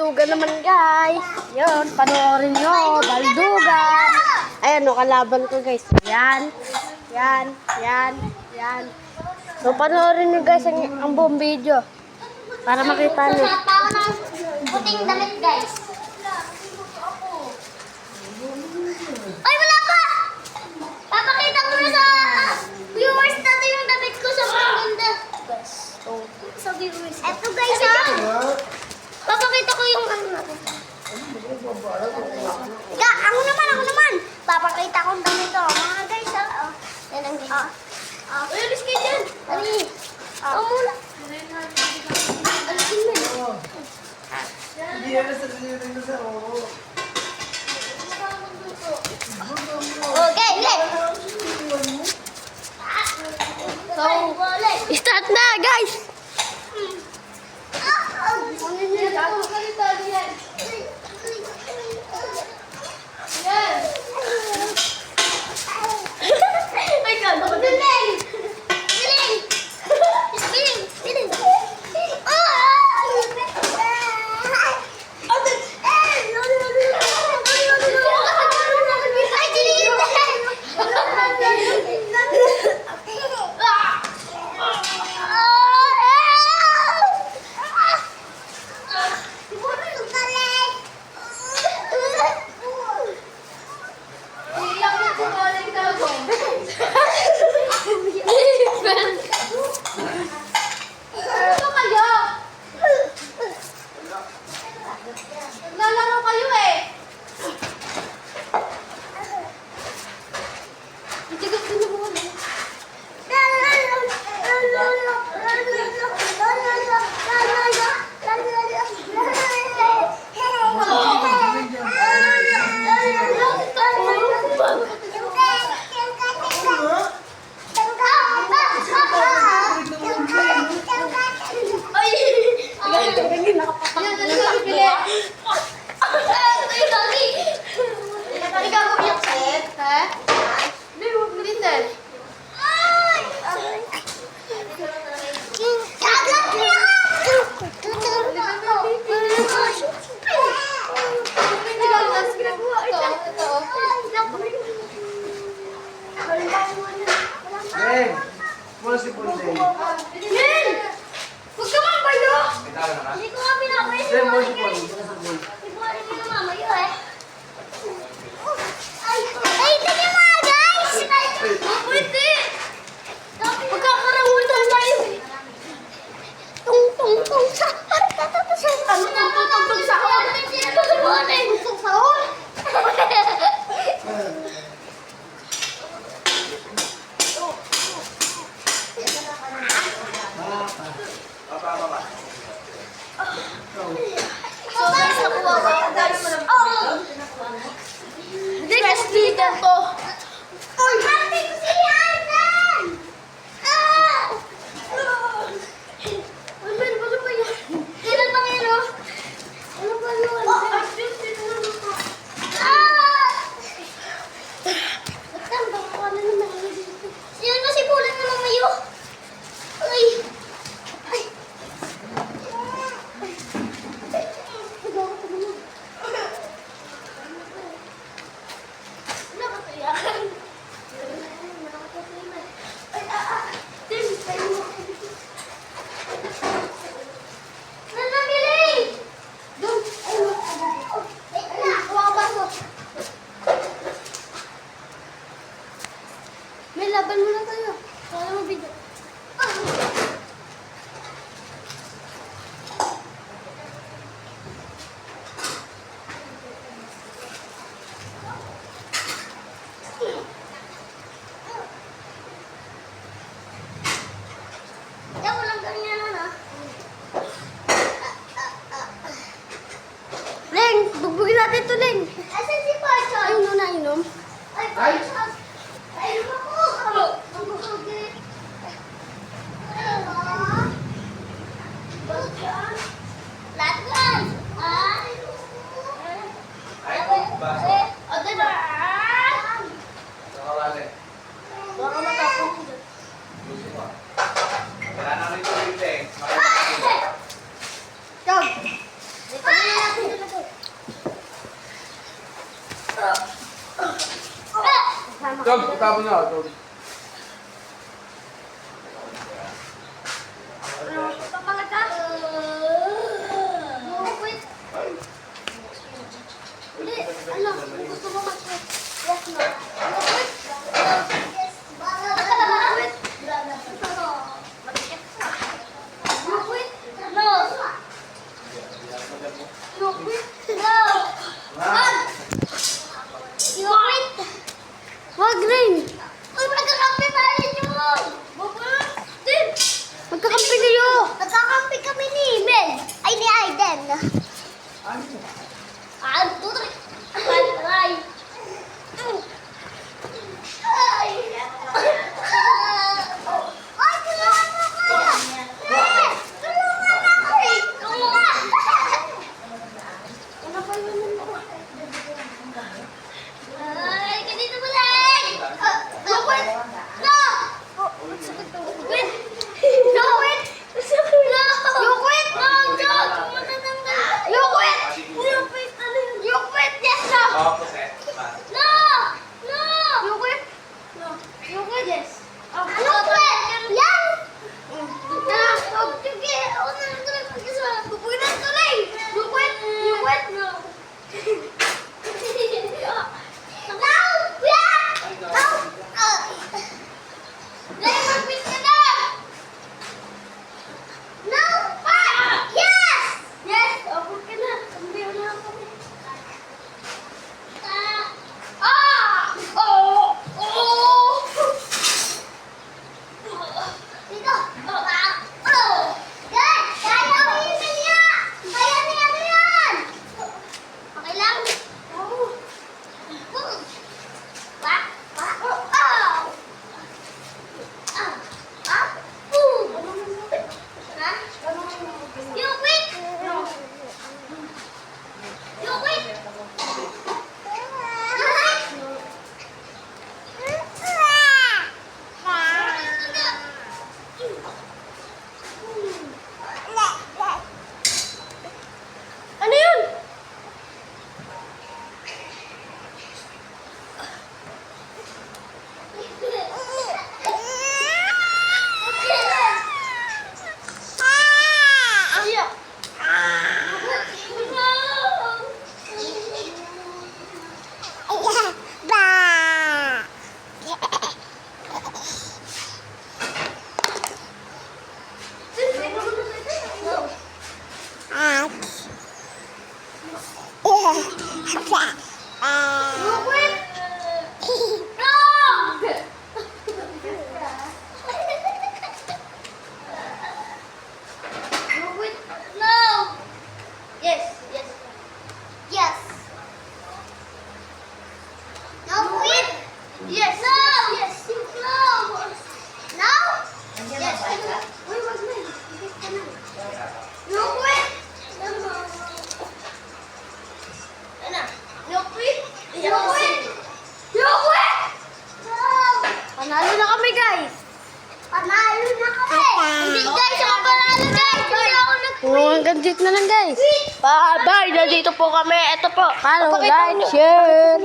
baldugan naman guys. Yun, panoorin nyo. Baldugan. Ayan o, kalaban ko guys. Yan. Yan. Yan. Yan. So, panoorin nyo guys ang buong video. Para makita nyo. Susulat pa ako ng puting damit guys. Ay, wala pa! Papakita ko na sa viewers natin yung damit ko. Sobrang ganda. Sa viewers. Eto guys ha. Papakita ko yung ano natin. Ako naman. Papakita ko ang damit ko. Mga guys ha. Yan ang guys. Uy, alis kayo dyan. Ali. Muna. Alisin mo. Hindi yan sa sinitang ko sa oo. Okay. So, start na guys. Naglalaro kayo eh. Eh, mula si Punday. Yen! Huwag ka mabayo! Hindi ko nga pinapayin Eh, yung mula si mga Punday. guys. Ibuharin mo yung mama yun eh. Ay, tingnan mo nga guys! Pwede! Magkakarangutan tayo eh. Tung sa... Ano tung sa hon? Tung sa hon? So guys, nakuha ko yan guys. Hindi kasi sticker to. Ay! Ate ko si Hanan! Ano ba yan? Kailan ba ngayon oh? Ano ba yun? Sino na si Bulan na mamayo? Ay! Ay! May laban muna tayo. Wala mo video. Walang ganyan na. Leng, bugbugin natin ito, Leng. Asan si Parson? Ay, inom na inom. Ay, Parson! Ay, ako! Lahat guys! Baka matapos. Wala na rin ito, Chog! Dito na natin. Tog, tapon na. Tog. Pamalaga. Wait. Hindi, ano, kung gusto mo mag-quit. Yes, no. Wait. Yes, wait. You quit? No. You quit? No. Wag. You quit? Wag rin. Uy, magkakampi tayo yun. Din. Magkakampi kayo. Nagkakampi kami ni Mel. Ay, ni Aiden. Tutoy. Ay. Ay. Ay, tulungan mo ko. Mel, tulungan ako eh. Tulungan. Ano pa yun mo? Ay, ganito mo lang. No, wait. No. Wait. No, wait. No. You quit. No, John. You quit. You quit. You quit. Yes, no. No. No. You quit. No. You quit. Yes. You quit. Yan. Sige. Unang tuloy. Pupunan tuloy. You quit. You quit. No. No. Yeah. No. Dahil mag-quit ka na. No! Ah! Yes! Yes! Abot ka na. Hindi mo na ako. Oh! Oh! Dito. Oh! Yan! Kaya mo yun niya! Kaya niya mo yan! Okay lang? Oh! Pa? Pa? Oh! You quit? You quit? Ano yun? Yes. No. Yes. No. No. Yes. Wait, what's mine? No quit. Ano? No quit. No quit. No quit. No. Panalo na kami, guys. Panalo na kami. Hindi guys, ako panalo guys. Hindi ako nag-quit. Hanggang dito na lang, guys. Quit. Bye-bye. Nandito po kami. Ito po. Follow, like, share.